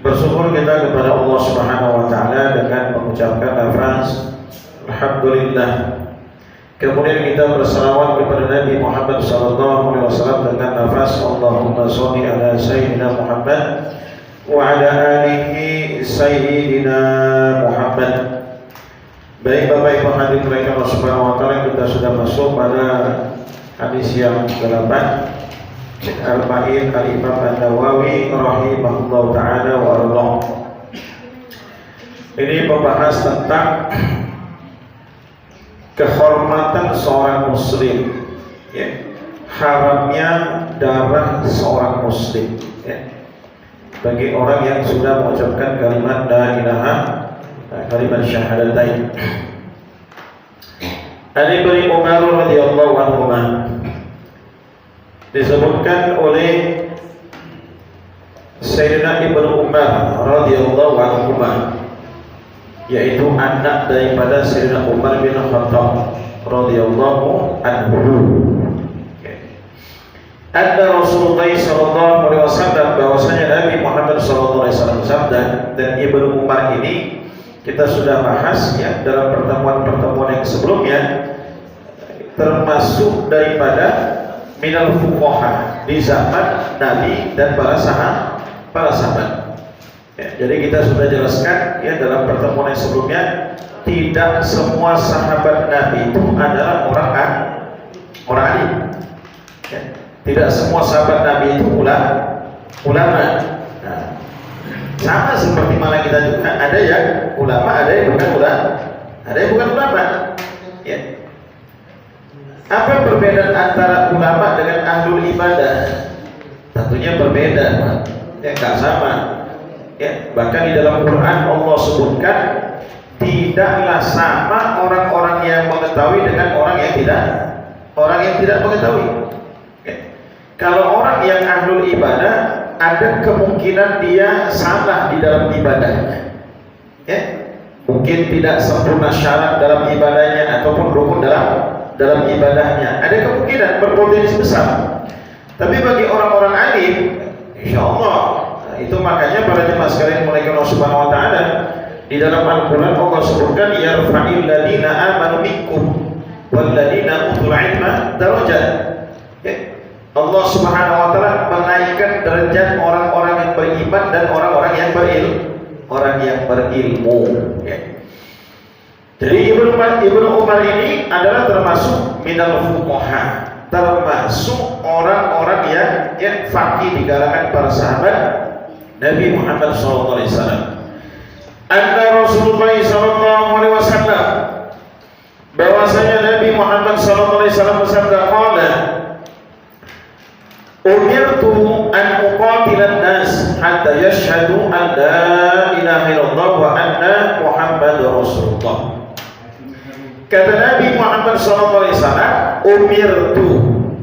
Bersyukur kita kepada Allah Subhanahu wa taala dengan mengucapkan lafaz alhamdulillah. Kemudian kita bersalawat kepada Nabi Muhammad sallallahu alaihi wasallam dengan lafaz Allahumma shalli ala sayyidina Muhammad wa ala alihi sayyidina Muhammad. Baik Bapak Ibu hadirin dirahmati Allah Subhanahu wa taala, kita sudah masuk pada hadis yang ke-8 Al-Ma'in Al-Imam An-Nawawi rahimahullah ta'ala wa ardah. Ini membahas tentang kehormatan seorang muslim, ya. Haramnya darah seorang muslim, ya. Bagi orang yang sudah mengucapkan kalimat la ilaha, kalimat syahadatain. Ali bin Umar radhiyallahu anhu disebutkan oleh Sayyidina Ibnu Umar radhiyallahu anhu, yaitu anak daripada Sayyidina Umar bin Khattab radhiyallahu anhu. Ada Rasulullah sallallahu alaihi wasallam, bahwasanya Nabi Muhammad sallallahu alaihi wasallam sabda, dan Ibnu Umar ini kita sudah bahas ya dalam pertemuan-pertemuan yang sebelumnya, termasuk daripada minal fuqaha di zaman Nabi dan para sahabat. Ya, jadi kita sudah jelaskan ya dalam pertemuan yang sebelumnya, tidak semua sahabat Nabi itu adalah orang alim. Ya, tidak semua sahabat Nabi itu ulama. Nah, sama seperti mana kita juga ada yang ulama, ada yang bukan ulama. Ya. Apa perbedaan antara ulama dengan ahlul ibadah? Tentunya berbeda, Pak. Ya, nggak sama. Ya, bahkan di dalam Quran Allah sebutkan tidaklah sama orang-orang yang mengetahui dengan orang yang tidak mengetahui. Ya. Kalau orang yang ahlul ibadah, ada kemungkinan dia salah di dalam ibadahnya. Ya. Mungkin tidak sempurna syarat dalam ibadahnya ataupun rukun dalam ibadahnya, ada kemungkinan berpotensi besar. Tapi bagi orang-orang alim, insya Allah, itu makanya para jemaah sekalian mulai Allah Subhanahu wa taala di dalam Al-Quran Allah sebutkan yarfa'il ladina amanu minkum wal ladina utul ilma darajat. Ya. Allah Subhanahu wa taala menaikkan derajat orang-orang yang beriman dan orang-orang yang berilmu. Ya. Jadi Ibnu Umar ini adalah termasuk minal fuqaha, termasuk orang-orang yang faqih di kalangan para sahabat Nabi Muhammad sallallahu alaihi wasallam. Anna Rasulullah sallallahu alaihi wasallam, bahwasanya Nabi Muhammad sallallahu alaihi wasallam bersabda, qala umirtu an uqatilan nas hatta yashhadu an la ilaha illallah wa anna Muhammadar Rasulullah. Kata Nabi Muhammad SAW, umirtu,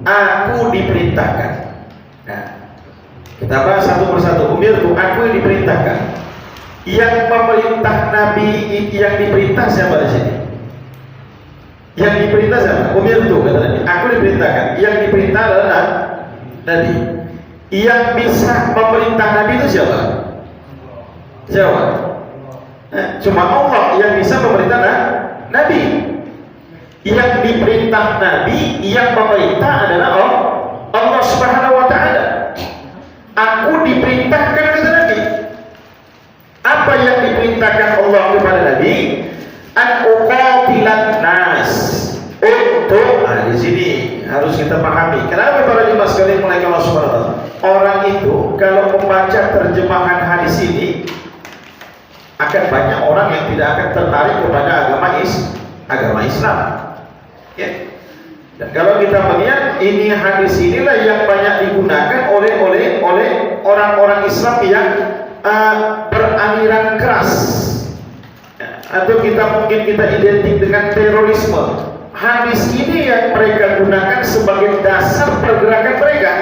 aku diperintahkan. Nah, kita bahas satu persatu. Umirtu, aku yang diperintahkan. Yang memerintah Nabi, yang diperintah siapa di sini? Yang diperintah siapa? Umirtu, kata Nabi. Aku diperintahkan. Yang diperintah adalah Nabi. Yang bisa memerintah Nabi itu siapa? Siapa? Cuma Allah yang bisa memerintah Nabi. Yang diperintah Nabi, yang memerintah adalah Allah Subhanahu wa taala. Aku diperintahkan kata Nabi. Apa yang diperintahkan Allah kepada Nabi? An uqatilan nas. Untuk di sini harus kita pahami. Kenapa para jemaah sekalian mulai Allah Subhanahu wa taala? Orang itu kalau membaca terjemahan hadis ini, akan banyak orang yang tidak akan tertarik kepada agama Islam. Ya. Dan kalau kita melihat ini hadis inilah yang banyak digunakan oleh orang-orang Islam yang beraliran keras, atau mungkin kita identik dengan terorisme. Hadis ini yang mereka gunakan sebagai dasar pergerakan mereka.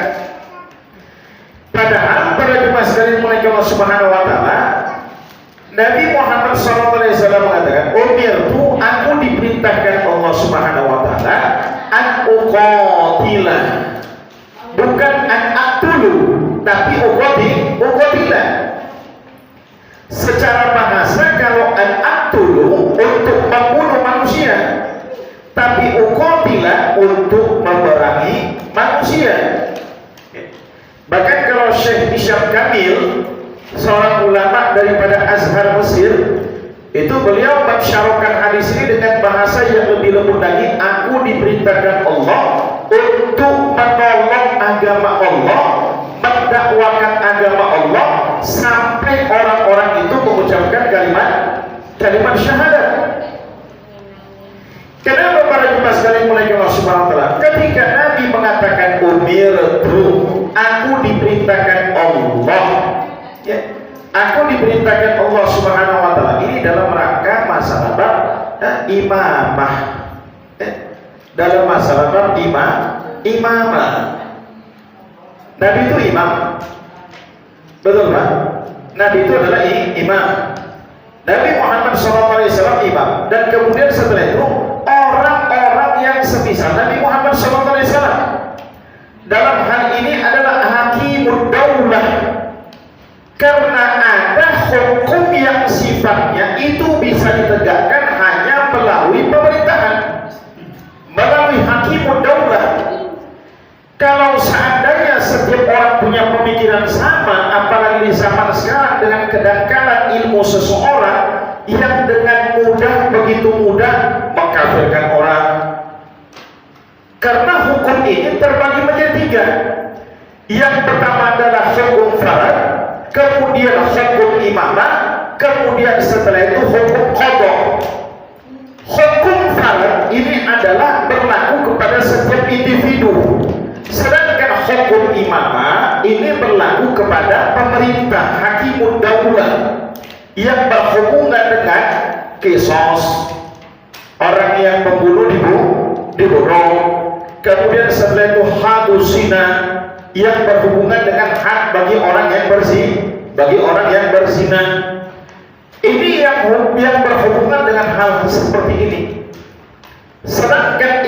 Padahal para jemaah sekalian mulai Allah Subhanahu wa taala, Nabi Muhammad SAW mengatakan, umirtu, aku diperintahkan Allah Subhanahu wa taala an uqatila, bukan an aqtulu. tapi uqatilah. Secara bahasa kalau al-aqtulu untuk membunuh manusia, tapi uqatilah untuk memerangi manusia. Bahkan kalau Syekh Hisham Kamil, seorang ulama daripada Azhar Mesir, itu beliau mensyarahkan hadis ini dengan bahasa yang lebih lembut lagi. Aku diperintahkan Allah untuk menolong agama Allah, mendakwakan agama Allah sampai orang-orang itu mengucapkan kalimat syahadat. Kenapa para jemaah sekalian mulai Allah Subhanahu wa taala? Ketika Nabi mengatakan umirtu, aku diperintahkan Allah, ya, aku diperintahkan Allah Subhanahu wa taala, ini dalam rangka masalah imamah. Dalam masalah imamah. Nabi itu imam. Betul kan? Nabi itu adalah imam. Nabi Muhammad SAW imam. Dan kemudian setelah itu orang-orang yang semisal Nabi Muhammad SAW dalam hal ini adalah hakimud daulah. Karena ada hukum yang sifatnya itu bisa ditegakkan hanya melalui pemerintahan, melalui hakimud daulah. Kalau seandainya setiap orang punya pemikiran sama, apalagi di zaman sekarang dengan kedangkalan ilmu seseorang yang dengan begitu mudah mengkafirkan orang. Karena hukum ini terbagi menjadi 3. Yang pertama adalah hukum farad, kemudian hukum imamah, kemudian setelah itu hukum qada. Hukum farad ini adalah berlaku kepada setiap individu. Sedangkan hukum imamah ini berlaku kepada pemerintah, hakimud daulah, yang berhubungan dengan qisas, orang yang membunuh dibunuh. Kemudian setelah itu hadus zina, yang berhubungan dengan hak bagi orang yang berzina. Ini yang berhubungan dengan hal seperti ini. Sedangkan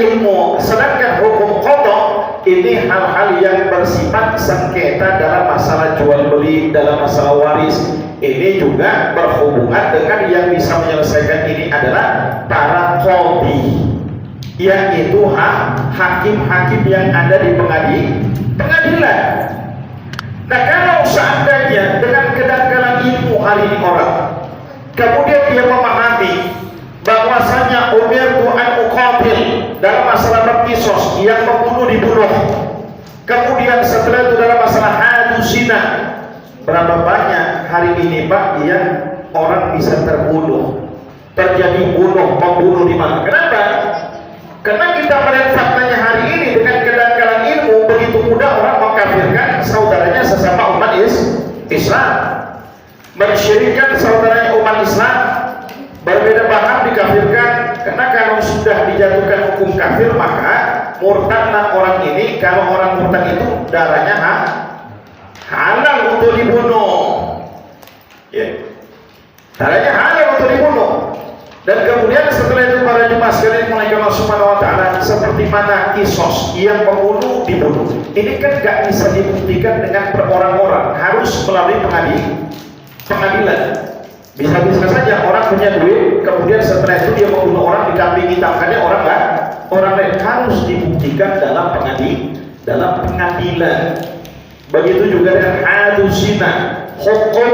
hukum qada ini hal-hal yang bersifat sengketa dalam masalah jual beli, dalam masalah waris. Ini juga berhubungan dengan yang bisa menyelesaikan ini adalah para qadhi, yaitu hakim-hakim yang ada di pengadilan. Nah, kalau seandainya dengan kedangkalan ilmu hari ini orang, kemudian dia memahami bahwasanya umirtu an uqatil dalam masalah berkisos, yang membunuh dibunuh. Kemudian setelah itu dalam masalah hadus zina, berapa banyak hari ini Pak yang orang bisa terbunuh, terjadi membunuh di mana? Kenapa? Karena kita melihat faktanya hari ini dengan kedangkalan ilmu, begitu mudah orang mengkafirkan saudaranya sesama umat Islam, mensyirikkan saudaranya umat Islam, berbeda paham dikafirkan. Karena kalau sudah dijatuhkan hukum kafir, maka murtadlah orang ini. Kalau orang murtad itu darahnya halal untuk dibunuh, ya, darahnya halal untuk dibunuh. Dan kemudian setelah itu para jemaah sekalian mulai Allah Subhanahu wa taala, seperti mana kisos yang membunuh dibunuh. Ini kan gak bisa dibuktikan dengan per orang-orang, harus melalui pengadilan. Bisa-bisa saja orang punya duit, kemudian setelah itu dia membunuh orang, dikambing hitamkannya orang lain. Harus dibuktikan dalam pengadilan. Begitu juga dengan hadus zina, hukum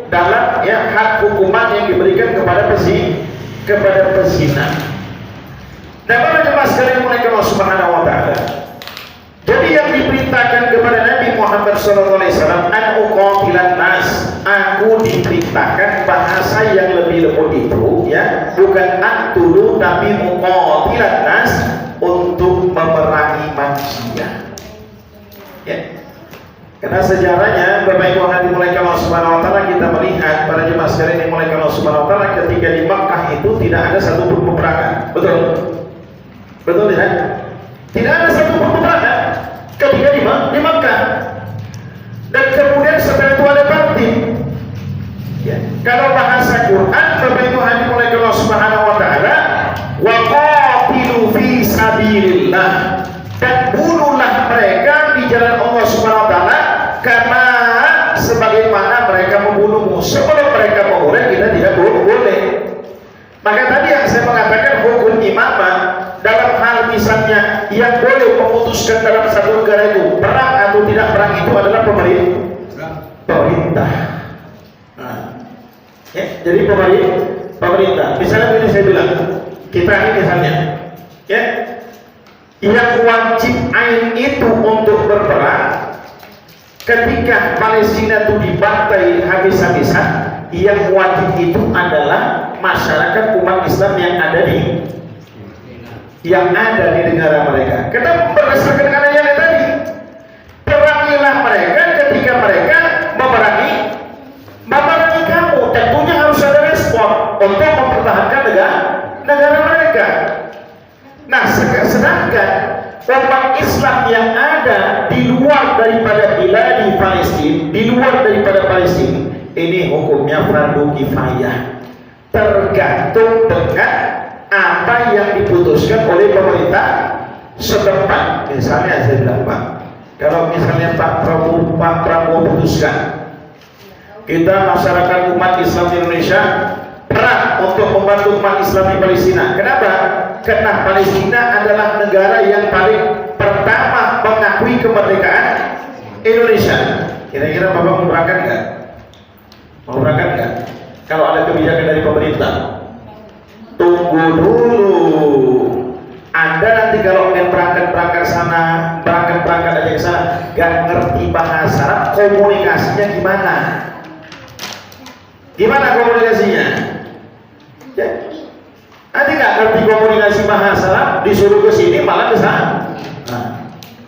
dalam hak hukuman yang diberikan kepada pezina. Nah, para jemaah sekalian mulai Allah Subhanahu wa taala. Jadi yang diperintahkan kepada Nabi Muhammad SAW, an uqatilan nas, aku diperintahkan, bahasa yang lebih lembut itu, ya, bukan aqtulu tapi uqatilan nas, untuk memerangi manusia. Ya. Karena sejarahnya Bapak Ibu hati mulai Allah Subhanahu wa taala, kita melihat para jemaah sekalian yang mulai Allah Subhanahu wa taala, ketika di Makkah itu tidak ada satu pun peperangan. Betul ya? Tidak ada satu pun peperangan ketika di Makkah. Dan kemudian setelah itu ada tertib. Ya. Kalau bahasa Quran Bapak Ibu hati mulai Allah Subhanahu wa taala, wa qatilu fi sabilillah, dan bunuhlah mereka di jalan Allah Subhanahu wa taala kama memutuskan dalam satu negara itu perang atau tidak perang itu adalah pemerintah. Nah, ya, jadi pemerintah. Misalnya ini saya bilang, kita ini misalnya, ya, yang wajib ain itu untuk berperang ketika Palestina itu dibantai habis-habisan, yang wajib itu adalah masyarakat umat Islam yang ada di negara mereka. Kenapa? Berdasarkan ayat tadi, perangilah mereka ketika mereka memerangi kamu. Tentunya harus ada respon untuk mempertahankan negara mereka. Nah, sedangkan umat Islam yang ada di luar daripada biladi Palestina, di luar daripada Palestina, ini hukumnya fardu kifayah, tergantung dengan apa yang diputuskan oleh pemerintah setempat. Misalnya saya bilang, Pak, kalau misalnya Pak Prabowo putuskan kita masyarakat umat Islam di Indonesia perang untuk membantu umat Islam di Palestina. Kenapa? Karena Palestina adalah negara yang paling pertama mengakui kemerdekaan Indonesia. Kira-kira Bapak mau berangkat nggak? Mau berangkat nggak? Kalau ada kebijakan dari pemerintah, tunggu dulu. Anda nanti kalau ingin berangkat sana, berangkat aja ke sana, gak ngerti bahasa Arab, komunikasinya gimana? Gimana komunikasinya? Ya. Nanti nggak ngerti komunikasi bahasa Arab, disuruh ke sini malah ke sana.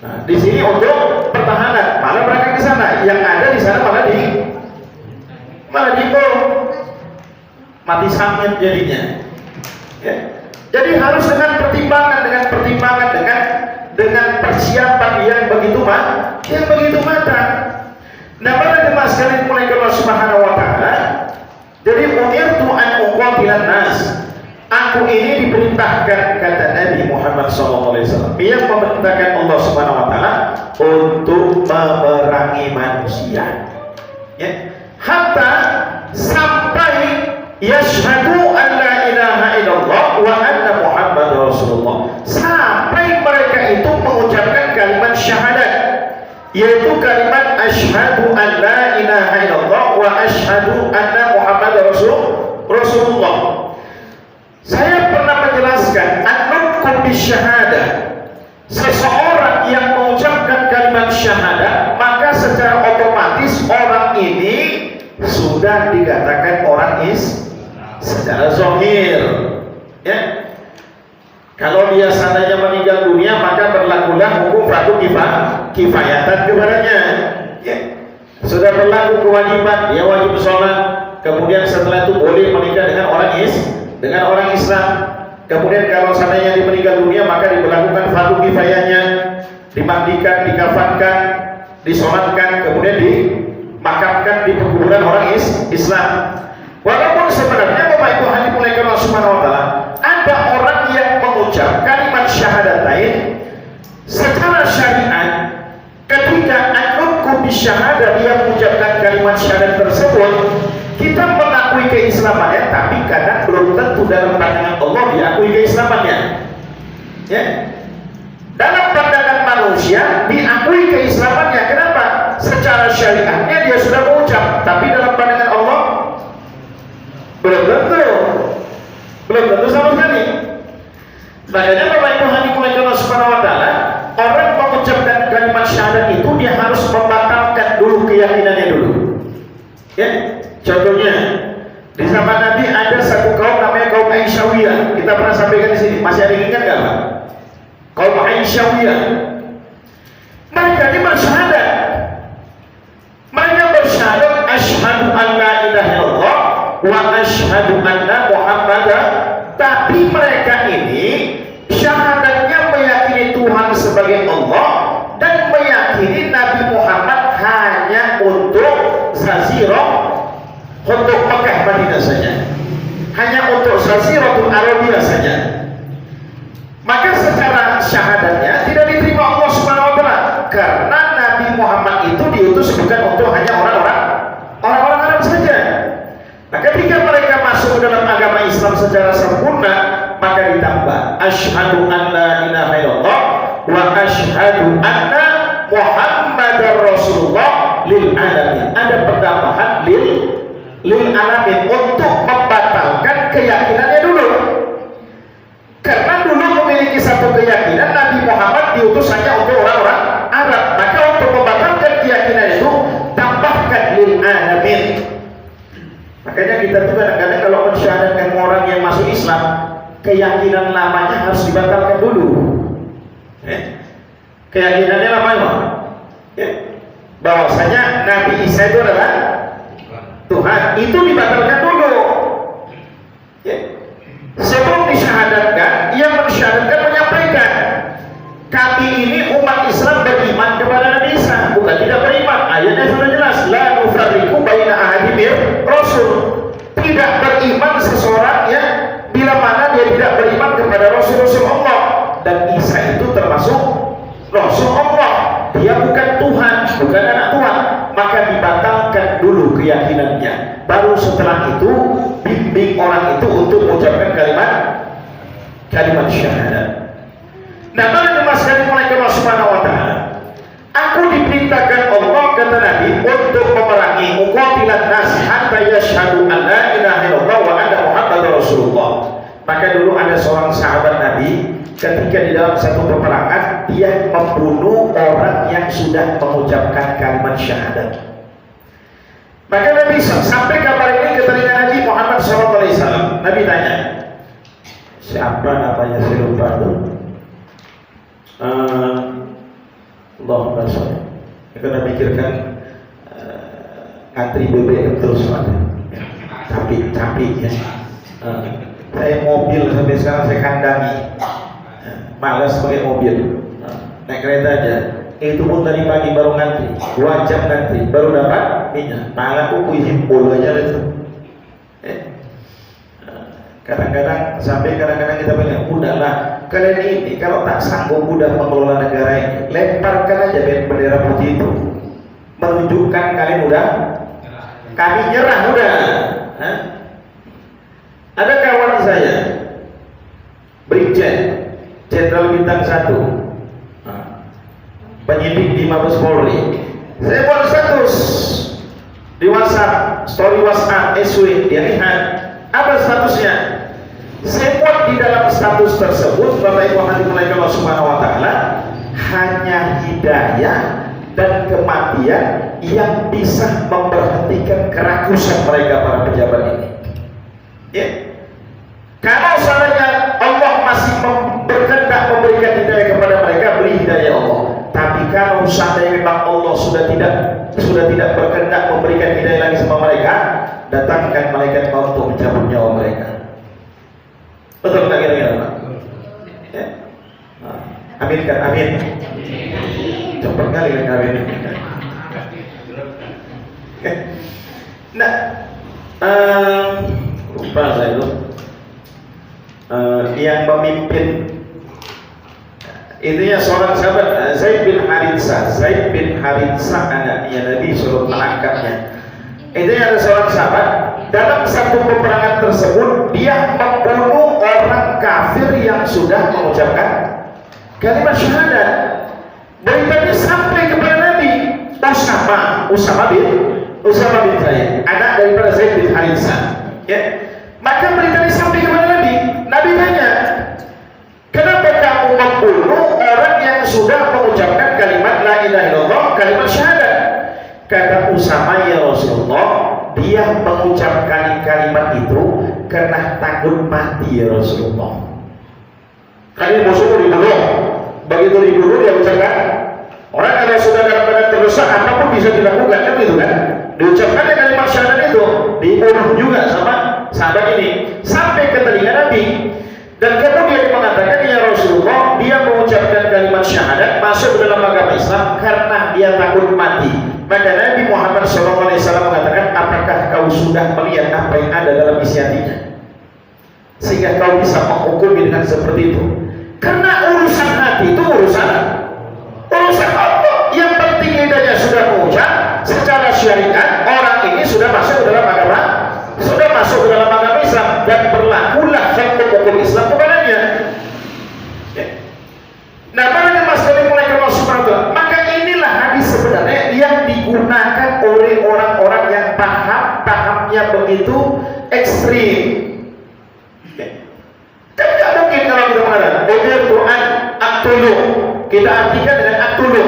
Nah, di sini untuk pertahanan, malah berangkat ke sana. Yang ada di sana malah mati sangit jadinya. Ya. Jadi harus dengan pertimbangan, dengan persiapan yang begitu matang. Nah, para jemaah sekalian mulai Allah Subhanahu wa taala. Jadi umirtu an uqatilan nas. Aku ini diperintahkan, kata Nabi Muhammad SAW, yang memerintahkan Allah Subhanahu wa taala untuk memerangi manusia. Ya. Hatta sampai yashhadu an la ilaha illallah wa anna Muhammad Rasulullah. Sampai mereka itu mengucapkan kalimat syahadat, yaitu kalimat asyhadu an la ilaha illallah wa asyhadu anna Muhammad Rasulullah. Saya pernah menjelaskan an-nutqu bisyahadah. Seseorang yang mengucapkan kalimat syahadat, maka secara otomatis orang ini sudah dikatakan orang secara zahir. Ya. Kalau dia seandainya meninggal dunia, maka berlakulah hukum fardu kifayatan kepadanya. Ya. Sudah berlaku kewajiban, dia wajib sholat. Kemudian setelah itu boleh menikah dengan orang Islam. Kemudian kalau seandainya dia meninggal dunia, maka diberlakukan fardu kifayahnya, dimandikan, dikafankan, disolatkan, kemudian dimakamkan di perkuburan orang Islam. Walaupun sebenarnya Bapak Ibu hadirin mulai Allah Subhanahu wa taala, ada orang yang mengucap kalimat syahadatain secara syariat. Ketika an-nutqu bisyahadah, dia mengucapkan kalimat syahadat tersebut, kita mengakui keislamannya, tapi kadang belum tentu dalam pandangan Allah diakui keislamannya. Ya. Dalam pandangan manusia diakui keislamannya. Kenapa? Secara syariatnya dia sudah mengucap, tapi dalam pandangan Allah belum tentu sama sekali. Makanya Bapak Ibu hadirin Allah Subhanahu wa taala, orang mengucapkan kalimat syahadat itu dia harus membatalkan dulu keyakinannya dulu. Ya, contohnya di zaman Nabi ada satu kaum namanya kaum Aisyawiyah. Kita pernah sampaikan di sini. Masih ada yang ingat nggak, Pak? Kaum Aisyawiyah. Mereka ini bersyahadat. Mereka bersyahadat asyhadu an la ilaha illallah wa asyhadu anna Muhammadar. Tapi mereka ini syahadatnya meyakini Tuhan sebagai Allah dan meyakini Nabi Muhammad hanya untuk Zazirah, untuk Mekah Madinah saja, hanya untuk Zaziratul Arabiyah saja. Maka secara syahadatnya tidak diterima Allah Subhanahu wa taala, karena Nabi Muhammad itu diutus bukan untuk hanya orang-orang Arab saja. Nah, ketika mereka masuk dalam agama Islam secara sempurna, maka ditambah asyhadu an la ilaha illallah wa asyhadu anna Muhammadar Rasulullah lil alamin. Ada pertambahan lil alamin untuk membatalkan keyakinannya dulu. Karena dulu memiliki satu keyakinan Nabi Muhammad diutus hanya untuk orang-orang Arab. Maka untuk membatalkan keyakinan itu tambahkan lil alamin. Makanya kita tuh kadang-kadang kalau mensyahadatkan orang yang masuk Islam, keyakinan lamanya harus dibatalkan dulu. Keyakinannya namanya bahwasanya Nabi Isa itu adalah Tuhan, itu dibatalkan dulu. Sebelum disyahadatkan, ia mensyahadatkan, menyampaikan, kami ini umat Islam beriman kepada Nabi Isa, bukan tidak beriman. Ayatnya sudah jelas, la nufarriqu baina ahadin mir rasul. Tidak beriman seseorang ya bila mana dia tidak beriman kepada Rasul-Rasul Allah. Dan Isa itu termasuk Rasul Allah. Dia bukan Tuhan, bukan anak Tuhan. Maka dibatalkan dulu keyakinannya. Baru setelah itu bimbing orang itu untuk mengucapkan kalimat syahadat. Nah, para jemaah sekalian mulai Allah Subhanahu wa taala. Aku diperintahkan Allah, kata Nabi, untuk memerangi muqatilan nas hatta yashhadu an la ilaha illallah wa anna Muhammadar Rasulullah. Maka dulu ada seorang sahabat Nabi, ketika di dalam satu peperangan dia membunuh orang yang sudah mengucapkan kalimat syahadat. Maka Nabi sampai kabar ini ke telinga Nabi Muhammad SAW. Nabi tanya, siapa namanya, saya lupa tuh. Allahumma sholli. Kita mikirkan antri BBM terus ada. Capek ya. Saya mobil sampai sekarang saya kandangi. Malas pakai mobil. Naik kereta aja. Itu pun tadi pagi baru ngantri, 2 jam ngantri baru dapat minyak. Malah aku himpul aja itu. Kadang-kadang kita bilang, udahlah kalian ini kalau tak sanggup udah mengelola negara ini, lemparkan aja bendera putih itu, menunjukkan kalian udah, kami nyerah udah. Ada kawan saya, Brigjen Jenderal Bintang 1, penyidik di Mabes Polri. Saya buat status di WhatsApp, story WhatsApp, SW, dia lihat apa statusnya. Saya buat di dalam status tersebut, Bapak Ibu hadirin Allah Subhanahu wa taala, hanya hidayah dan kematian yang bisa memberhentikan kerakusan mereka para pejabat ini. Ya. Kalau seandainya Allah masih berkehendak memberikan hidayah kepada mereka, beri hidayah Allah. Tapi kalau seandainya memang Allah sudah tidak berkehendak memberikan hidayah lagi sama mereka, datangkan malaikat maut untuk mencabut nyawa mereka. Betul tak kira-kira Pak? Ya. Amin kan? Amin. Cepat kali kan amin. Nah, lupa saya itu. Yang memimpin intinya seorang sahabat, Zaid bin Haritsah anaknya Nabi suruh melangkapnya. Intinya ada seorang sahabat, dalam satu peperangan tersebut dia membunuh orang kafir yang sudah mengucapkan kalimat syahadat. Beritanya sampai kepada Nabi. Usama bin Zaid, anak daripada Zaid bin Haritsah. Ya. Maka beritanya sampai kepada Nabi. Nabi tanya, kenapa kamu membunuh orang yang sudah mengucapkan kalimat la ilaha illallah, kalimat syahadat? Kata Usama, ya Rasulullah, dia mengucapkan kalimat itu karena takut mati ya Rasulullah. Kalian musuh dibunuh, begitu dibunuh dia ucapkan. Orang kalau sudah dalam keadaan terdesak, apapun bisa dilakukan, kan gitu kan? Diucapkan kalimat syahadat itu, dibunuh juga sama sahabat ini sampai ke telinga Nabi. Dan kemudian dia mengatakan, ya Rasulullah, dia mengucapkan kalimat syahadat masuk dalam agama Islam karena dia takut mati. Maka Nabi Muhammad SAW mengatakan, apakah kau sudah melihat apa yang ada dalam isi hatinya sehingga kau bisa menghukumi dengan seperti itu? Karena urusan hati itu urusan Allah. Yang penting lidahnya sudah mengucap secara syariat, orang ini sudah masuk dalam agama Islam dan berlakulah hukum Islam kepadanya. Ya. Nah, pada begitu ekstrim. Kan nggak mungkin kalau kita mengatakan model Quran aktulu, kita artikan dengan aktulu.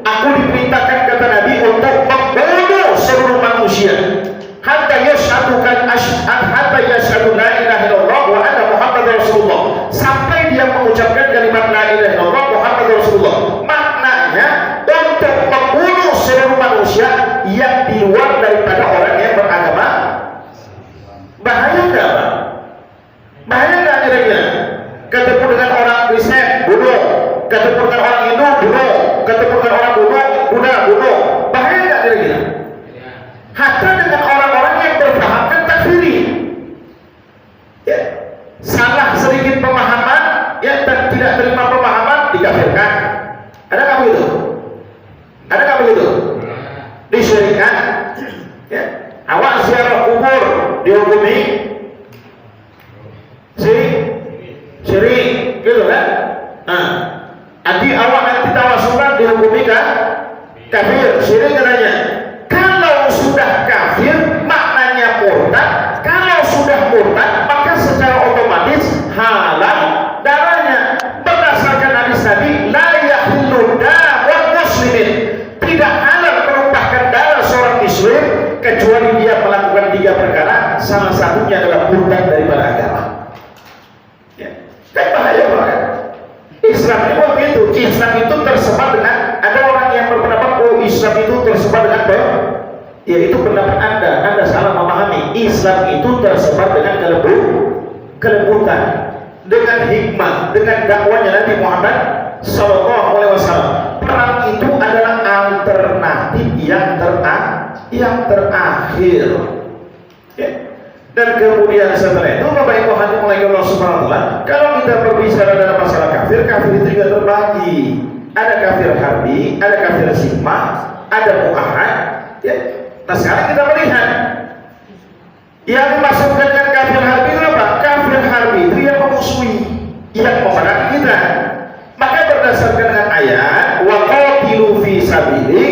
Aku diperintahkan kata Nabi untuk membunuh seluruh manusia. Hatta yashhadu la ilaha illallah wa anna Muhammadar Rasulullah. Sampai dia mengucapkan kalimat la ilaha illallah Muhammadar Rasulullah. Maknanya untuk membunuh seluruh manusia yang di luar daripada orang yang beragama. Bahaya enggak, Pak? Bahaya enggak kira-kira? Ketemu dengan orang Kristen, bunuh. Ketemu dengan orang Hindu, bunuh. Ketemu dengan orang Buddha, bunuh. Bahaya enggak kira-kira? Hatta dengan orang-orang yang berpahamkan takfiri, ya, salah sedikit pemahaman, ya, dan tidak terima pemahaman dikafirkan. Ada nggak begitu? Ada nggak begitu? Disyirikkan, ya. Awak ziarah kubur dihukumi syirik, gitu kan? Nah, adik awak nanti tawasulan dihukumi kan? Kafir, syirik katanya. Kalau sudah kafir maknanya murtad. Kalau sudah murtad maka secara otomatis halal darahnya. Berdasarkan hadis Nabi, la yahillu damul muslimin, tidak halal menumpahkan darah seorang muslim kecuali dia melakukan 3 perkara, salah satunya adalah murtad daripada agama. Ya, kan bahaya banget. Islam itu begitu. Islam itu tersebar dengan, ada orang yang berpendapat oh Islam itu tersebar dengan yaitu pendapat Anda salah memahami. Islam itu tersebar dengan kelembutan, dengan hikmah, dengan dakwanya Nabi Muhammad SAW. Perang itu adalah alternatif yang terakhir. Ya. Dan kemudian setelah itu Bapak Ibu hadirin mulai Allah Subhanahu wa taala, kalau kita berbicara dalam masalah kafir itu juga terbagi. Ada kafir harbi, ada kafir sigma, ada mu'ahad, ya. Nah sekarang kita melihat yang dimaksudkan dengan kafir harbi itu apa? Kafir harbi itu yang memusuhi, yang memerangi kita. Maka berdasarkan dengan ayat wa qatilu fi sabili,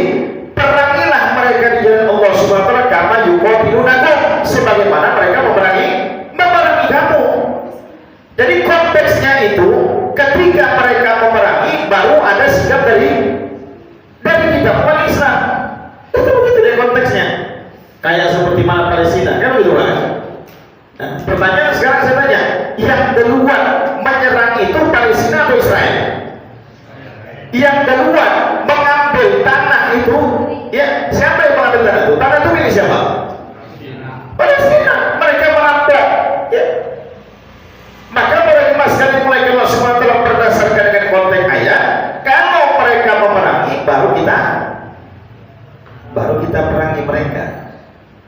perangilah mereka di jalan Allah Subhanahu wa taala kama yuqatilunakum, sebagaimana mereka memerangi kamu. Jadi konteksnya itu ketika mereka memerangi baru ada sikap dari kita umat Islam. Itu begitu deh konteksnya. Kayak seperti mana Palestina, kan begitu kan? Nah, pertanyaan sekarang saya tanya, yang duluan menyerang itu Palestina atau Israel? Yang duluan mengambil tanah itu, ya siapa yang mengambil tanah itu? Tanah itu milik siapa? Palestina. Mereka merampok, ya. Maka mereka sekali mulai Allah Subhanahu wa taala berdasarkan dengan konteks ayat, kalau mereka memerangi baru kita perangi mereka.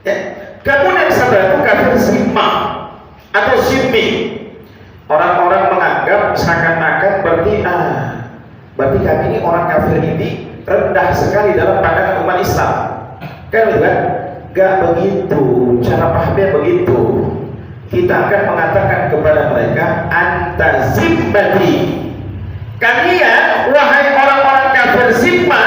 Ya. Kemudian saudara itu kafir simma atau simmi. Orang-orang menganggap seakan-akan berarti kami ini orang kafir ini rendah sekali dalam pandangan umat Islam. Kan begitu kan? Gak begitu, cara pahamnya begitu. Kita akan mengatakan kepada mereka anta zimmati, kalian wahai orang-orang kafir zimma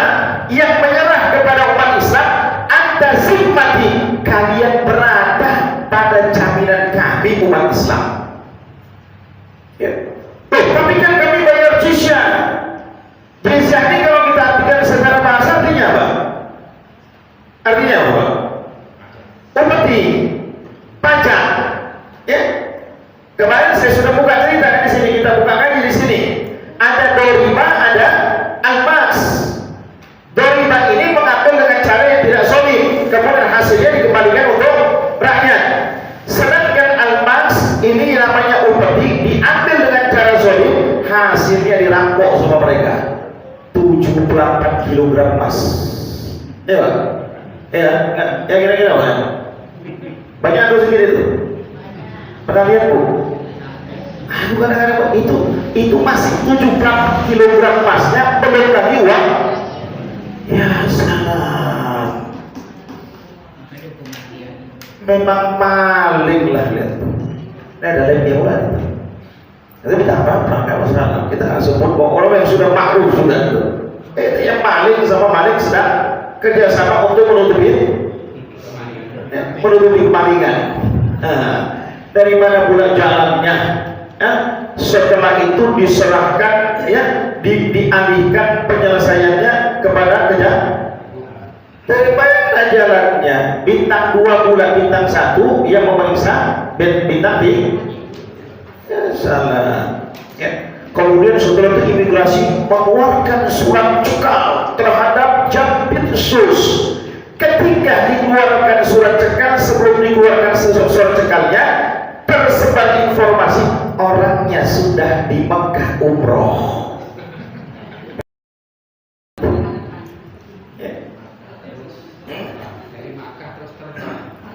yang menyerah kepada umat Islam, anta zimmati, kalian berada pada jaminan kami umat Islam. Ya. Tapi kan kami bayar jizyah. Jizyah ini kalau kita artikan secara bahasa artinya apa? Artinya apa? Upeti, pajak. Ya. Kemarin saya sudah buka cerita di sini, kita buka lagi di sini. Ada doriba, ada almas. Doriba ini mengambil dengan cara yang tidak solid, kemudian hasilnya dikembalikan untuk rakyat. Sedangkan almas ini namanya upeti, diambil dengan cara solid, hasilnya dirampok sama mereka. 78 kg emas. Ya Pak? Ya kira-kira Pak? Banyak atau sedikit itu? Pernah lihat Bu? Aduh kadang-kadang itu masih 78 kg emasnya, belum lagi uang. Ya salam. Memang maling lah lihat. Ini ada yang ulang. Tapi kita apa-apa, nggak masalah. Kita nggak sebut bahwa orang yang sudah makruf sudah itu. Yang maling sama maling sedang kerjasama untuk menutupi menutupi kemalingan. Dari mana pula jalannya? Setelah itu diserahkan, dialihkan penyelesaiannya kepada kejahatan. Dari mana jalannya? Bintang 2 bulan bintang 1 yang memeriksa bintang 3. Salah. Kemudian setelah itu imigrasi mengeluarkan surat cekal terhadap Jampitsus. Ketika dikeluarkan surat cekal, sebelum dikeluarkan surat cekalnya, tersebar informasi orangnya sudah di Mekah umroh.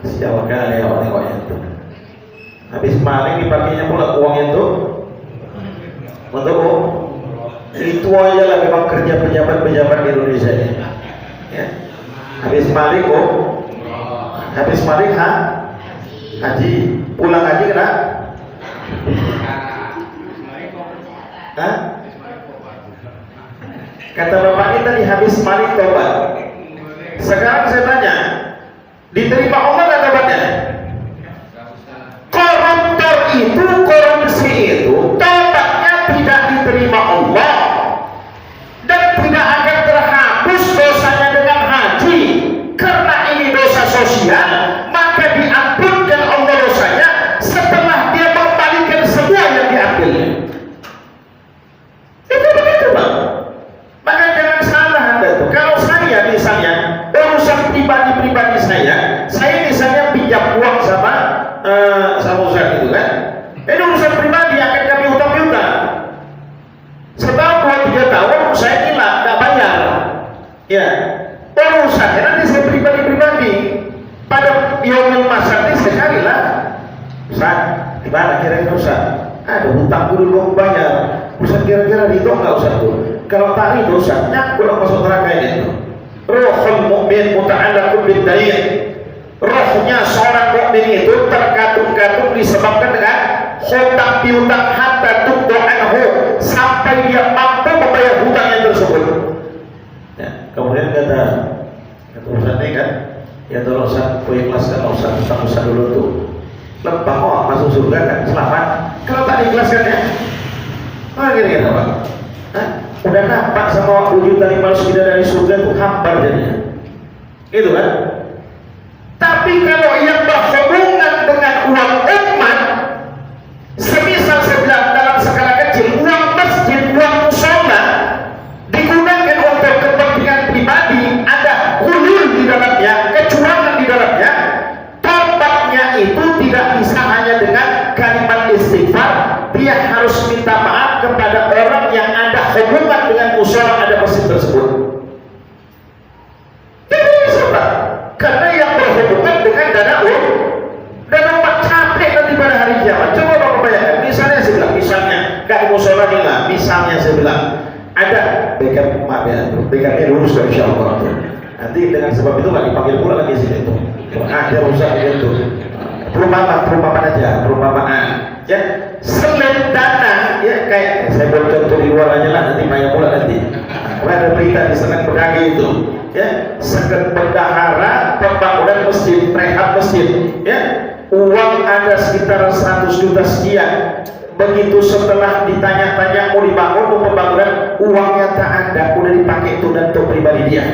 Siapa kali ya orang itu? Habis maling dipakainya pula uang itu untuk itu aja lah memang kerja pejabat di Indonesia ini. Habis maling habis maling haji, pulang haji kena kata bapak kita nih habis maling tobat. Sekarang saya tanya, diterima Allah nggak tobatnya? Koruptor itu, korupsi itu tobatnya tidak diterima Allah dan tidak akan terhapus dosanya dengan haji, karena ini dosa sosial, maka diampunkan Allah dosanya setelah dia mengembalikan semua yang diambilnya. Itu begitu bang. Maka jangan salah Anda tuh. Kalau saya misalnya urusan pribadi saya misalnya pinjam uang sama Ustaz itu kan, ini urusan pribadi akan kami hutang-hutang. Setahun 2-3 tahun saya hilang, nggak bayar. Ya, urusannya nanti saya pribadi. Pada yaumul masar ini sekali lah. Ustaz, gimana kira-kira Ustaz? Ada hutang dulu belum bayar. Ustaz kira-kira itu nggak usah tuh. Kalau tak itu Ustaz, nyakul masuk neraka ini. Ruhul mu'min muta'allaqun bid-dain. Rohnya seorang mukmin itu tergantung disebabkan dengan hutang piutang hatta tuqda'anhu, sampai dia mampu membayar hutangnya tersebut. Ya, kemudian kata Ustaz ini kan, ya tolong Ustaz, ikhlaskan Ustaz dulu tuh. Lebah kok masuk surga kan selamat. Kalau tak diikhlaskan ya, kira-kira apa? Udah nampak sama wujud dari manusia dari surga itu hambar jadinya. Itu kan? Tapi kalau yang berhubungan dengan uang umat, semisal saya bilang dalam skala kecil, uang masjid, uang musola digunakan untuk kepentingan pribadi, ada hulul di dalamnya, kecurangan di dalamnya, tobatnya itu tidak bisa hanya dengan kalimat istighfar, dia harus minta maaf kepada orang yang ada hubungan dengan musola ada masjid tersebut. Jadi sebab karena yang berhubungan dengan dana umat capek nanti pada hari kiamat. Coba bapak bayangkan, misalnya saya bilang, gak di musola nih, misalnya saya bilang ada BKM lulus dari insyaallah. Nanti dengan sebab itu gak dipanggil pula lagi sini tuh. Ada rusak gitu. Perumpamaan aja, perumpamaan. Ya, selain dana, ya kayak saya buat contoh di luar aja lah, nanti banyak pula nanti. Ada berita di Senang Pedagi itu, ya, seket bendahara pembangunan masjid, rehab masjid, ya, uang ada sekitar 100 juta sekian. Begitu setelah ditanya-tanya mau dibangun, mau pembangunan, uangnya tak ada, udah dipakai itu dan untuk pribadi dia.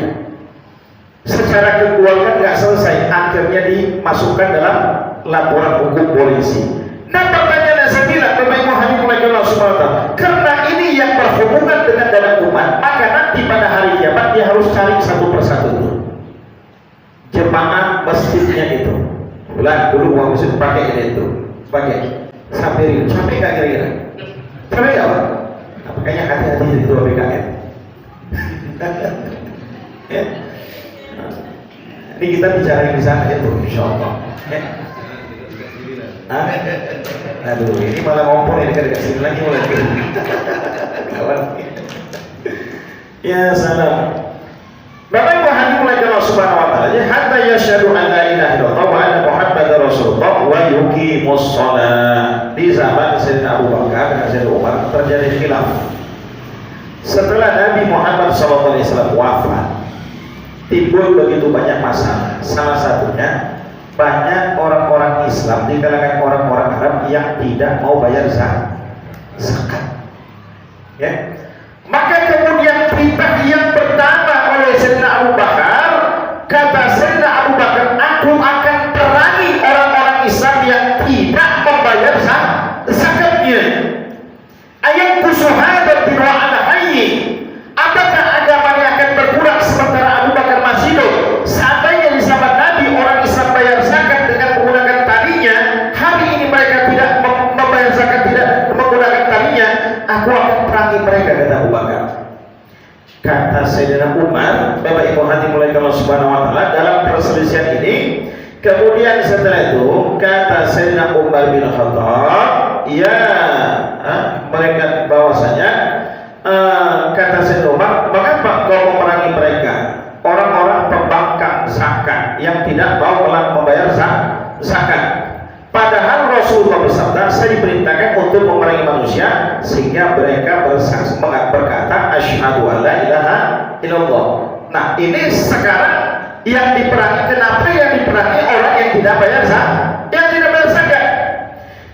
Secara keuangan nggak selesai, akhirnya dimasukkan dalam laporan hukum polisi. Nah pertanyaan saya bilang, Bapak Ibu Hadirin Allah SWT, karena ini yang berhubungan dengan dana umat, maka nanti pada hari kiamat dia harus cari satu persatu itu jemaah masjidnya itu. Dulu uang masjid pakai ini itu, pakai sampai nggak kira-kira? Sampai nggak Pak? Nah, makanya hati-hati itu BKM. Ya. Ini kita bicara di sana itu, insya Allah. Ya. Aduh, ini malah ngompor ini dekat sini lagi mulai. Kawan. Ya salam. Bapak Ibu hadirin Allah Subhanahu wa taala, hatta yashhadu an la ilaha illallah wa anna Muhammadar Rasulullah wa yuqimus shalah. Di zaman Sayyidina Abu Bakar dan Sayyidina Umar terjadi khilaf. Setelah Nabi Muhammad SAW wafat, timbul begitu banyak masalah. Salah satunya banyak orang-orang Islam di kalangan orang-orang Arab yang tidak mau bayar zakat. Ya. Maka kemudian perintah yang pertama oleh Sayyidina Abu Bakar, kata Sayyidina Abu Bakar, aku akan perangi orang-orang Islam yang tidak membayar zakatnya. Ayat kusuhadat bin wa'ala hayyi. Apakah agamanya akan berkurang sementara Abu Bakar masih hidup? Seandainya di zaman Nabi orang Islam bayar zakat dengan menggunakan talinya, hari ini mereka tidak membayar zakat, tidak menggunakan talinya, aku akan perangi mereka, kata Abu Bakar. Kata Sayyidina Umar, Bapak Ibu hati mulai Allah Subhanahu wa taala dalam perselisihan ini. Kemudian setelah itu kata Sayyidina Umar bin Khattab, ya mereka bahwasanya kata Sayyidina Umar, mengapa kau memerangi mereka, orang-orang pembangkang zakat yang tidak mau membayar zakat? Padahal Rasulullah bersabda, saya diperintahkan untuk memerangi manusia sehingga mereka berkata asyhadu alla ilaha illallah. Nah, ini sekarang yang diperangi, kenapa yang diperangi orang yang tidak bayar zakat, yang tidak bayar zakat?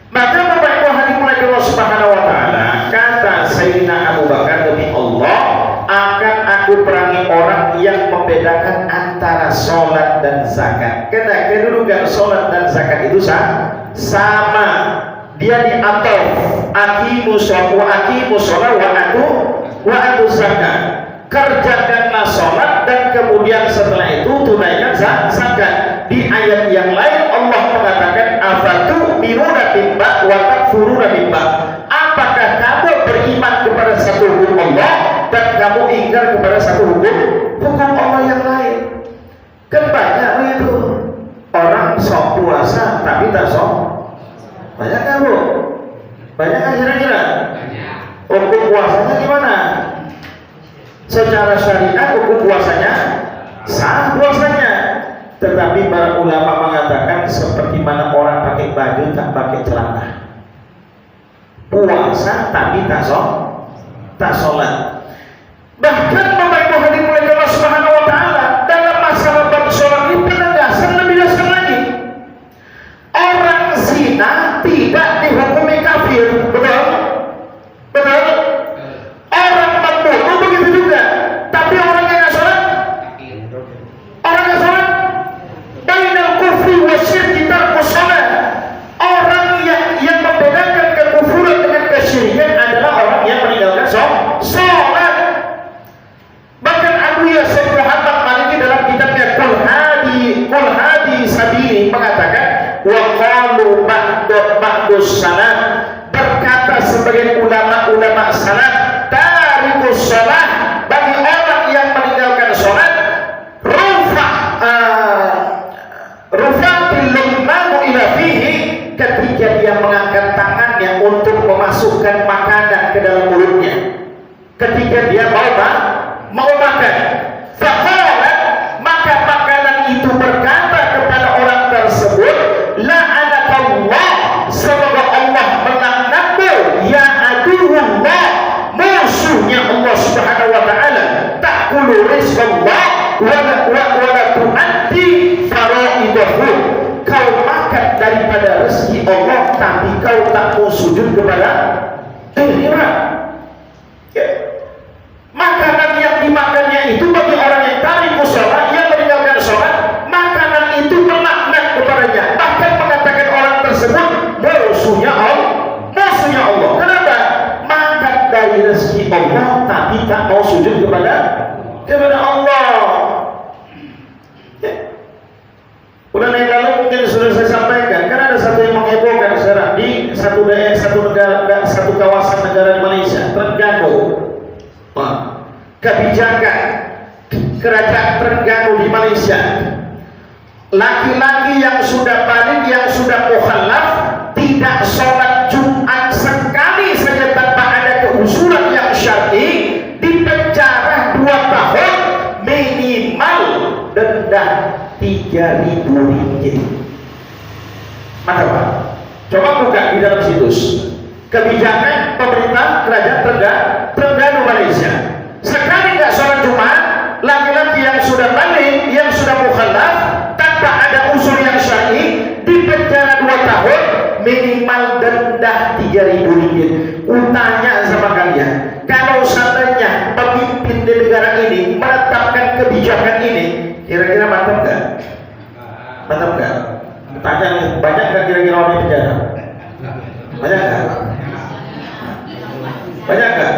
Maka Bapak Ibu hadirin Allah Subhanahu wa taala, kata Sayyidina Abu Bakar, demi Allah akan aku perangi orang yang membedakan antara sholat dan zakat. Karena kedudukan sholat dan zakat itu sama. Dia diatur aqimus sholat wa atu zakat. Kerjakanlah sholat dan kemudian setelah itu tunaikan zakat. Di ayat yang lain Allah mengatakan afatu minuna bimba wa takfuruna bimba. Apakah kamu beriman kepada satu hukum Allah dan kamu ingkar kepada satu hukum Allah yang lain? Kan banyak itu orang sok puasa tapi tak sok. Banyak kan bu? Banyak kan kira-kira? Hukum puasanya gimana? Secara syariat hukum puasanya sah puasanya, tetapi para ulama mengatakan seperti mana orang pakai baju tak pakai celana, puasa tapi tak sholat. Bahkan Bapak Ibu hadirin mulai Allah Subhanahu wa taala dalam masalah bab sholat ini penegasan lebih dasar lagi. Orang zina tidak dihukumi kafir, betul? Betul? Orang membunuh begitu juga. Tapi orang yang nggak sholat, orang nggak sholat, bainal kufri wa syirki tarkus sholat. Orang yang membedakan kekufuran dengan kesyirikan adalah orang yang meninggalkan sholat. Bahkan Abu Yasir Muhammad Maliki dalam kitabnya Qul Hadi Sabili mengatakan wa qalu ba'dus salat, berkata sebagian ulama salat, tarikus salat, bagi orang yang meninggalkan salat rufatil luqmanu ila fihi, ketika dia mengangkat tangannya untuk memasukkan makanan ke dalam mulutnya ketika dia mau makan. Faqala, maka makanan itu berkata kepada orang tersebut, la'anakallah, semoga Allah melaknatmu, ya aduhullah, musuhnya Allah Subhanahu wa taala, ta'kulu rizqallah wa tu'addi faraidahu, kau makan daripada rezeki Allah tapi kau tak mau sujud kepada akhirat. Makanan yang dimakannya itu bagi orang yang tarikus sholat, yang meninggalkan sholat, makanan itu melaknat kepadanya, bahkan mengatakan orang tersebut musuhnya Allah. Kenapa? Makan dari rezeki Allah tapi tak mau sujud kepada Allah. Udah lain lalu mungkin sudah saya sampaikan, karena ada satu yang menghebohkan sekarang di satu negara, satu kawasan negara di Malaysia, Terengganu. Kebijakan kerajaan Terengganu di Malaysia, laki-laki yang sudah balik, yang sudah mukhallaf, tidak sholat Jumat sekali saja tanpa ada keusulan yang syar'i, dipenjara 2 tahun, minimal denda 3.000 ringgit. Maka Pak, coba buka di dalam situs kebijakan pemerintah kerajaan Terengganu Malaysia. Sekali nggak sholat Jumat, laki-laki yang sudah balik, yang sudah mukhallaf, tanpa ada usul yang syar'i, minimal denda 3.000 ringgit. Utanya sama kalian, kalau seandainya pemimpin di negara ini menetapkan kebijakan ini, kira-kira mantap nggak? Mantap nggak? Tanya nih, banyak nggak kira-kira orang di penjara? Banyak nggak? Banyak nggak?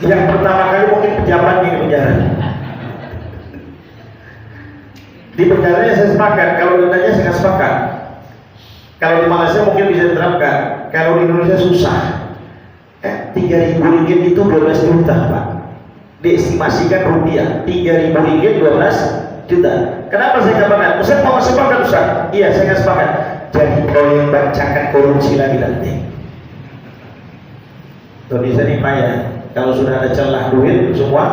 Yang pertama kali mungkin pejabat di penjara. Di penjaranya saya sepakat, kalau dendanya saya nggak sepakat. Kalau di Malaysia mungkin bisa diterapkan, kalau di Indonesia susah. 3.000 ringgit itu 12 juta Pak. Diestimasikan rupiah 3.000 ringgit 12 juta. Kenapa saya katakan? Ustaz mau sepakat Ustaz? Iya saya nggak sepakat. Jadi proyek bacakan korupsi lagi nanti. Indonesia ini payah. Kalau sudah ada celah duit semua,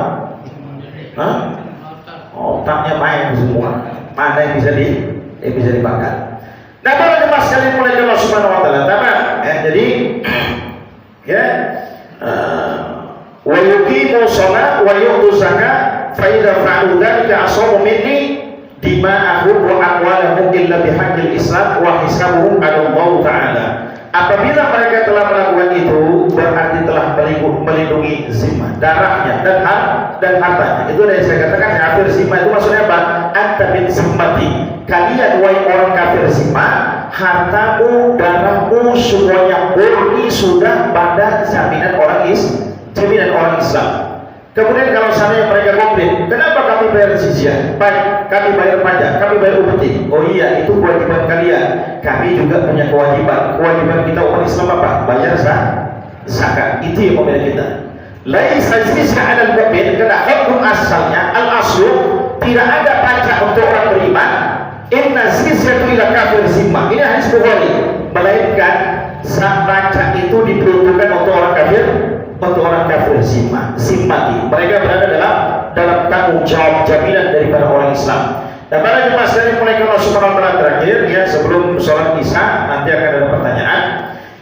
otaknya main semua. Mana yang bisa dibakar? Nah, para jemaah sekalian mulai Allah Subhanahu wa taala. Jadi ya wa yuqimu shalah wa yu'tu zakat fa idza fa'alu dzalika asamu minni dima'ahum wa amwalahum illa bihaqqil Islam wa hisabuhum 'ala Allah taala. Apabila mereka telah melakukan itu, berarti telah melindungi zimah, darahnya dan hartanya. Itu yang saya katakan kafir zimah itu maksudnya apa? Anta min zimmati. Kalian wahai orang kafir zimah, hartamu, darahmu semuanya murni sudah pada jaminan orang Islam. Kemudian kalau seandainya mereka komplain, kenapa kami bayar jizyah? Baik, kami bayar pajak, kami bayar upeti. Oh iya, itu kewajiban kalian. Kami juga punya kewajiban. Kewajiban kita umat Islam apa? Bayar zakat. Itu yang membeda kita. Laisa jizyah 'alal mu'min, karena hukum asalnya al-aslu tidak ada pajak untuk orang beriman. Inna jizyatu ila kafir zimmah. Ini hadis Bukhari. Melainkan pajak itu diperuntukkan untuk orang kafir zimmati. Mereka berada dalam tanggung jawab jaminan daripada orang Islam. Dan para jemaah sekalian mulai Allah Subhanahu wa taala terakhir ya, sebelum sholat Isya nanti akan ada pertanyaan.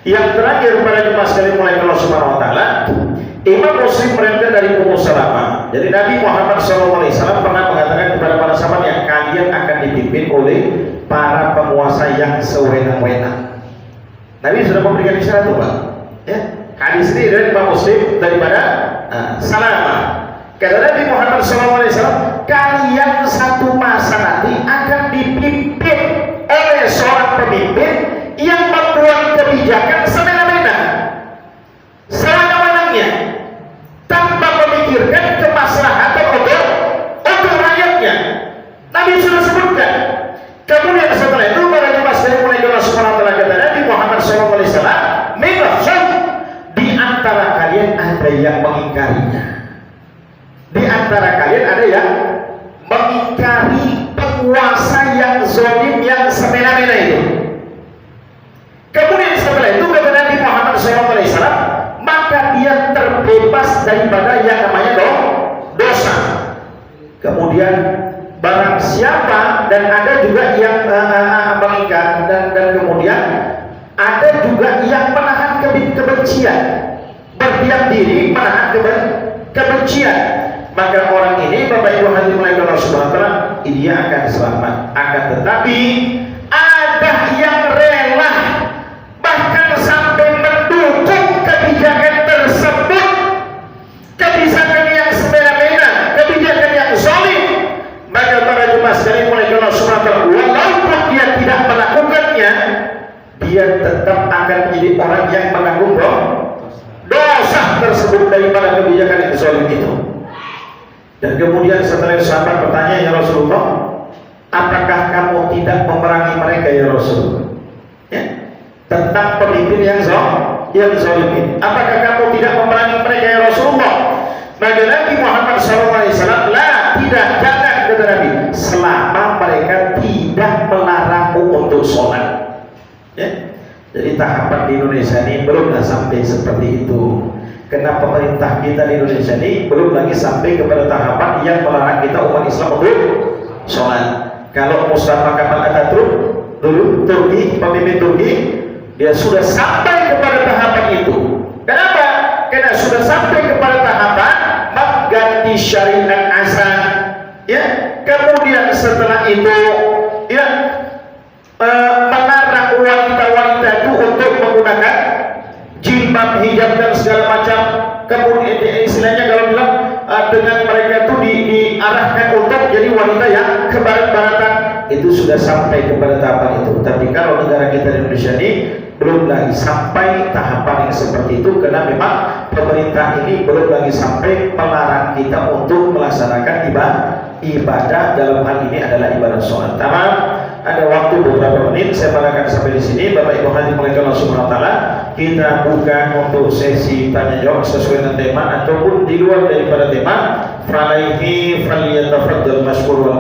Yang terakhir para jemaah sekalian mulai Allah Subhanahu wa taala, Imam Muslim meriwayatkan dari Ummu Salamah. Jadi Nabi Muhammad SAW pernah mengatakan kepada para sahabat yang kalian akan dipimpin oleh para penguasa yang sewenang-wenang. Nabi sudah memberikan isyarat itu Pak. Ya. Hadis ini dari Imam Muslim daripada Salamah. Kata Nabi Muhammad SAW, kalian satu masa nanti akan dipimpin oleh seorang pemimpin yang membuat kebijakan semena-mena, sewenang-wenangnya, tanpa memikirkan kemaslahatan untuk rakyatnya. Nabi sudah sebutkan. Kemudian setelah itu para jemaah sekalian mulai Allah Subhanahu wa taala kata Nabi Muhammad SAW, di antara kalian ada yang mengingkarinya. Di antara kalian ada yang mengingkari penguasa yang zalim yang semena-mena itu. Kemudian setelah itu kata Nabi Muhammad SAW, maka dia terbebas daripada yang namanya dosa. Kemudian barang siapa, dan ada juga yang mengingkar, dan kemudian ada juga yang menahan kebencian, berdiam diri menahan kebencian. Maka orang ini Bapak Ibu hadirin mulai Allah Subhanahu wa taala, dia akan selamat. Akan tetapi ada yang rela bahkan sampai mendukung kebijakan tersebut, kebijakan yang semena-mena, kebijakan yang zalim. Maka para jemaah sekalian mulai Allah Subhanahu wa taala, walaupun dia tidak melakukannya, dia tetap akan menjadi orang yang menanggung dosa tersebut daripada kebijakan yang zalim itu. Dan kemudian setelah sahabat bertanya, ya Rasulullah, apakah kamu tidak memerangi mereka ya Rasulullah? Ya, tentang pemimpin yang zalim ini. Apakah kamu tidak memerangi mereka ya Rasulullah? Maka Nabi Muhammad SAW, tidak, jangan, kata Nabi, selama mereka tidak melarangmu untuk sholat. Ya. Jadi tahapan di Indonesia ini belum sampai seperti itu. Karena pemerintah kita di Indonesia ini belum lagi sampai kepada tahapan yang melarang kita umat Islam untuk sholat. Kalau Mustafa Kemal Atatürk dulu, pemimpin Turki, dia sudah sampai kepada tahapan itu. Kenapa? Karena sudah sampai kepada tahapan mengganti syariat azan. Ya, kemudian setelah itu, ya, melarang wanita-wanita untuk jadi wanita yang kebarat-baratan, itu sudah sampai kepada tahapan itu. Tapi kalau negara kita di Indonesia ini belum lagi sampai tahapan yang seperti itu, karena memang pemerintah ini belum lagi sampai melarang kita untuk melaksanakan ibadah dalam hal ini adalah ibadah sholat. Tamam, ada waktu beberapa menit, saya barakan sampai di sini. Bapak Ibu hadirin Allah Subhanahu wa taala, kita buka untuk sesi tanya jawab sesuai dengan tema ataupun di luar daripada tema. Falaihi falyatafaddal mashkur wal